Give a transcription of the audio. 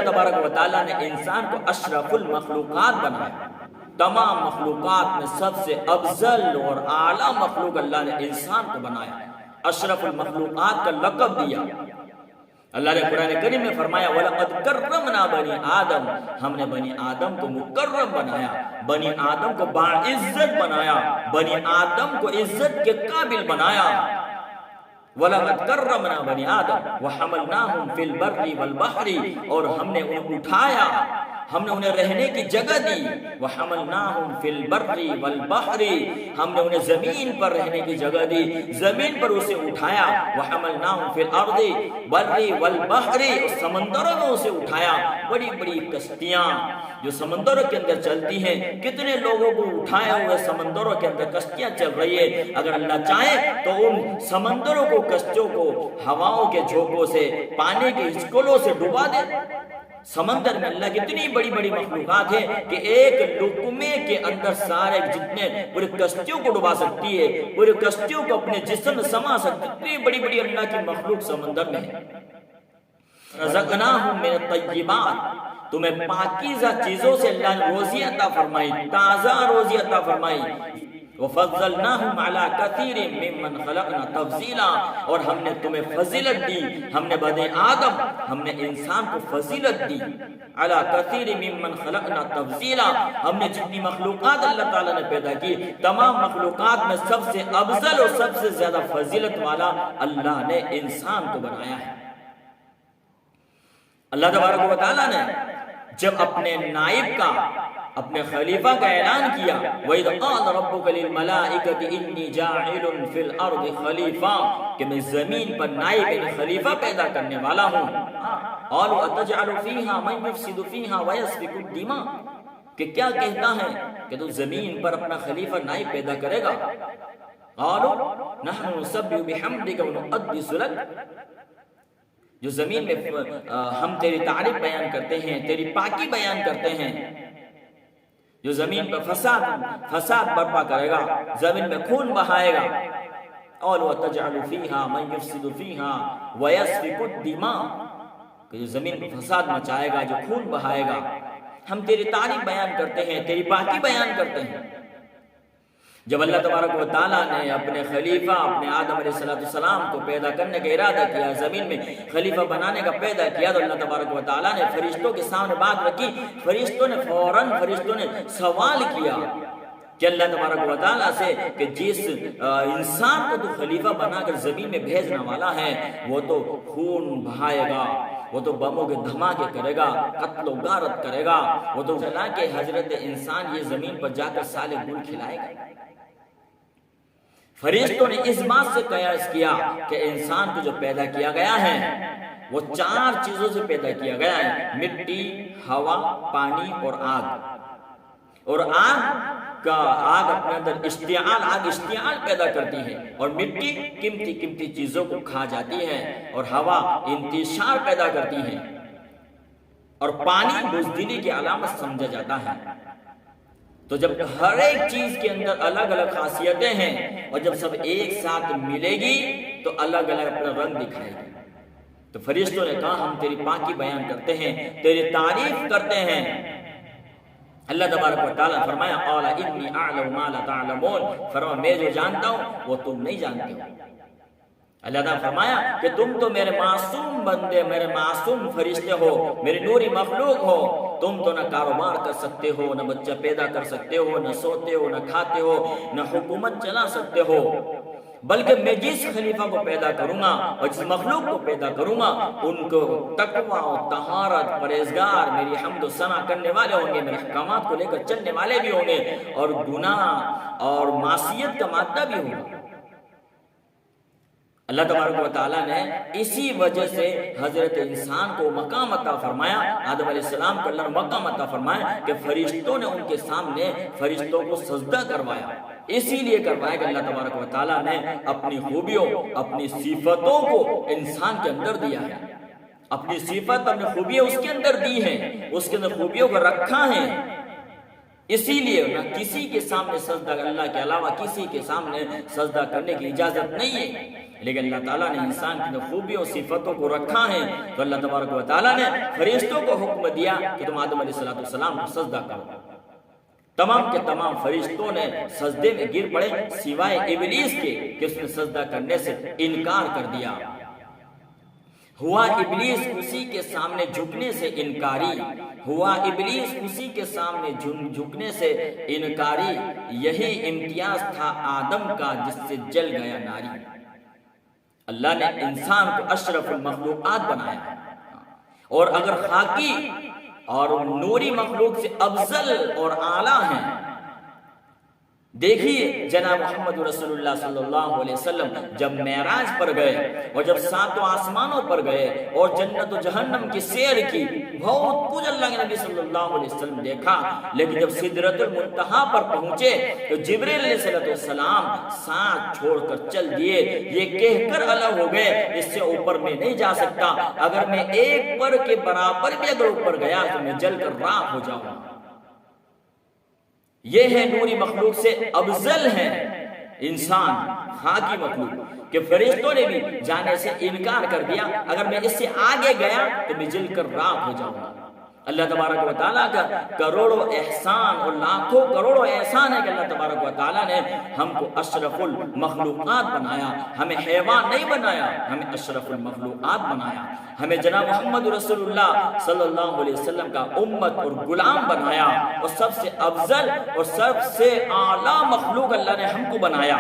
تبارک و تعالیٰ نے انسان کو اشرف المخلوقات بنایا، تمام مخلوقات میں سب سے افضل اور اعلیٰ مخلوق اللہ نے انسان کو بنایا، اشرف المخلوقات کا لقب دیا۔ اللہ نے قرآن کریم میں فرمایا وَلَقَدْ كَرَّمْنَا بَنِي آدم، ہم نے بنی آدم کو مکرم بنایا، بنی آدم کو باعزت بنایا، بنی آدم کو عزت کے قابل بنایا۔ وَلَقَدْ كَرَّمْنَا بَنِي آدم وَحَمَلْنَاهُمْ فِي الْبَرِّ وَالْبَحْرِ، اور ہم نے انہیں اٹھایا، ہم نے انہیں رہنے کی جگہ دی۔ وَحَمَلْنَاهُمْ فِي الْبَرِّ وَالْبَحْرِ، ہم نے انہیں زمین پر رہنے کی جگہ دی، زمین پر اسے اٹھایا۔ وَحَمَلْنَاهُمْ فِي الْأَرْضِ بَرِّ وَالْبَحْرِ، اسے اٹھایا، بڑی بڑی کشتیاں جو سمندروں کے اندر چلتی ہیں، کتنے لوگوں کو اٹھائے ہوئے سمندروں کے اندر کشتیاں چل رہی ہے۔ اگر اللہ چاہے تو ان سمندروں کو، کشتیوں کو ہواؤں کے جھونکوں سے، پانی کے ہچکولوں سے ڈبا دے۔ سمندر میں اللہ کی اتنی بڑی بڑی مخلوقات ہیں کہ ایک لقمے کے اندر سارے جتنے پوری کشتیوں کو ڈبا سکتی ہے، پوری کشتیوں کو اپنے جسم میں سما سکتی ہے، اتنی بڑی بڑی اللہ کی مخلوق سمندر میں ہے۔ رزقناہم من الطیبات، تمہیں پاکیزہ چیزوں سے اللہ نے روزی عطا فرمائی، تازہ روزی عطا فرمائی۔ وَفَضَّلْنَاهُمْ عَلَىٰ كَثِيرٍ مِّمَّنْ خَلَقْنَا تَفْضِيلًا، اور ہم نے تمہیں فضیلت دی، ہم نے بنی آدم، ہم نے انسان کو فضیلت دی۔ عَلَىٰ كَثِيرٍ مِّمَّنْ خَلَقْنَا تَفْضِيلًا، ہم نے جتنی مخلوقات اللہ تعالیٰ نے پیدا کی، تمام مخلوقات میں سب سے افضل اور سب سے زیادہ فضیلت والا اللہ نے انسان کو بنایا ہے۔ اللہ تبارک و تعالیٰ نے جب اپنے نائب کا، اپنے خلیفہ کا اعلان کیا، وَإِذْ قَالَ رَبُّكَ لِلْمَلَائِكَةِ إِنِّي جَاعِلٌ فِي الْأَرْضِ خَلِيفَةً، کہ میں زمین پر نائب یعنی خلیفہ پیدا کرنے والا ہوں۔ قَالُوا أَتَجْعَلُ فِيهَا مَن يُفْسِدُ فِيهَا وَيَسْفِكُ الدِّمَاءَ، کہ کیا کہتا ہے کہ تو زمین پر اپنا خلیفہ نائب پیدا کرے گا؟ قَالُوا نَحْنُ نُسَبِّحُ بِحَمْدِكَ وَنُقَدِّسُ لَكَ، جو زمین میں ہم تیری تعریف بیان کرتے ہیں، تیری پاکی بیان کرتے ہیں۔ جو زمین پر فساد برپا کرے گا، زمین میں خون بہائے گا۔ قَالُوا أَتَجْعَلُ فِيهَا مَن يُفْسِدُ فِيهَا وَيَسْفِكُ الدِّمَاءَ، کہ جو زمین پر فساد مچائے گا، جو خون بہائے گا۔ ہم تیری تعریف بیان کرتے ہیں، تیری پاکی بیان کرتے ہیں۔ جب اللہ تبارک و تعالیٰ نے اپنے خلیفہ اپنے آدم علیہ السلام کو پیدا کرنے کا ارادہ کیا، زمین میں خلیفہ بنانے کا پیدا کیا، تو اللہ تبارک و تعالیٰ نے فرشتوں کے سامنے بات رکھی۔ فرشتوں نے فوراً سوال کیا کہ اللہ تبارک و تعالیٰ سے کہ جس انسان کو تو خلیفہ بنا کر زمین میں بھیجنے والا ہے، وہ تو خون بہائے گا، وہ تو بموں کے دھماکے کرے گا، قتل و غارت کرے گا، وہ تو چلا کہ حضرت انسان یہ زمین پر جا کر سالے گل کھلائے گا۔ فرشتوں نے اس بات سے قیاس کیا کہ انسان کو جو پیدا کیا گیا ہے وہ 4 چیزوں سے پیدا کیا گیا ہے، مٹی، ہوا، پانی اور آگ۔ اور آگ اپنے اندر اشتعال پیدا کرتی ہے، اور مٹی قیمتی چیزوں کو کھا جاتی ہے، اور ہوا انتشار پیدا کرتی ہے، اور پانی بزدلی کی علامت سمجھا جاتا ہے۔ تو جب ہر ایک چیز کے اندر الگ الگ خاصیتیں ہیں، اور جب سب ایک ساتھ ملے گی تو الگ الگ اپنا رنگ دکھائے گی۔ تو فرشتوں نے کہا ہم تیری پاکی بیان کرتے ہیں، تیری تعریف کرتے ہیں۔ اللہ تبارک و تعالیٰ فرمایا قال انی اعلم ما لا تعلمون، فرمایا میں جو جانتا ہوں وہ تم نہیں جانتے ہو۔ اللہ تعالیٰ فرمایا کہ تم تو میرے معصوم بندے، میرے معصوم فرشتے ہو، میری نوری مخلوق ہو، تم تو نہ کاروبار کر سکتے ہو، نہ بچہ پیدا کر سکتے ہو، نہ سوتے ہو، نہ کھاتے ہو، نہ حکومت چلا سکتے ہو، بلکہ میں جس خلیفہ کو پیدا کروں گا اور جس مخلوق کو پیدا کروں گا ان کو تقویٰ اور طہارت، پرہیزگار، میری حمد و ثنا کرنے والے ہوں گے، میرے احکامات کو لے کر چلنے والے بھی ہوں گے، اور گناہ اور معصیت کا مادہ بھی ہوگا۔ اللہ تبارک و تعالیٰ نے اسی وجہ سے حضرت انسان کو مقام عطا فرمایا، آدم علیہ السلام کو اللہ نے مقام عطا فرمایا کہ فرشتوں نے ان کے سامنے فرشتوں کو سجدہ کروایا۔ اسی لیے کروایا کہ اللہ تبارک و تعالیٰ نے اپنی خوبیوں، اپنی صفتوں کو انسان کے اندر دیا ہے، اپنی صفت، اپنی خوبیاں اس کے اندر دی ہیں، اس کے اندر خوبیوں کو رکھا ہے۔ اسی لیے نہ کسی کے سامنے سجدہ، اللہ کے علاوہ کسی کے سامنے سجدہ کرنے کی اجازت نہیں ہے۔ لیکن اللہ تعالیٰ نے انسان کی خوبیوں اور صفتوں کو رکھا ہے، تو اللہ تبارک و تعالیٰ نے فرشتوں کو حکم دیا کہ تم آدم علیہ السلام کو سجدہ کرو۔ تمام کے تمام فرشتوں نے سجدے میں گر پڑے سوائے ابلیس کے کہ اس نے سجدہ کرنے سے انکار کر دیا۔ ہوا ابلیس اسی کے سامنے جھکنے سے انکاری، ہوا ابلیس اسی کے سامنے جھکنے سے انکاری۔ یہی امتیاز تھا آدم کا جس سے جل گیا ناری۔ اللہ نے انسان کو اشرف المخلوقات بنایا، اور اگر خاکی اور نوری مخلوق سے افضل اور اعلیٰ ہیں، دیکھیے جناب محمد رسول اللہ صلی اللہ علیہ وسلم جب معراج پر گئے اور جب ساتوں آسمانوں پر گئے اور جنت و جہنم کی سیر کی، بہت کچھ اللہ کے نبی صلی اللہ علیہ وسلم دیکھا، لیکن جب سدرۃ المنتہا پر پہنچے تو جبریل علیہ السلام ساتھ چھوڑ کر چل دیے، یہ کہہ کر الگ ہو گئے اس سے اوپر میں نہیں جا سکتا، اگر میں ایک پر کے برابر بھی اگر اوپر گیا تو میں جل کر راکھ ہو جاؤں گا۔ یہ ہے نوری مخلوق سے افضل ہے انسان، خاکی مخلوق، کہ فرشتوں نے بھی جانے سے انکار کر دیا، اگر میں اس سے آگے گیا تو میں جل کر راکھ ہو جاؤں گا۔ اللہ تبارک و تعالیٰ کا کروڑوں احسان اور لاکھوں کروڑوں احسان ہے کہ اللہ تبارک و تعالیٰ نے ہم کو اشرف المخلوقات بنایا، ہمیں حیوان نہیں بنایا، ہمیں اشرف المخلوقات بنایا، ہمیں جناب محمد رسول اللہ صلی اللہ علیہ وسلم کا امت اور غلام بنایا، اور سب سے افضل اور سب سے اعلیٰ مخلوق اللہ نے ہم کو بنایا۔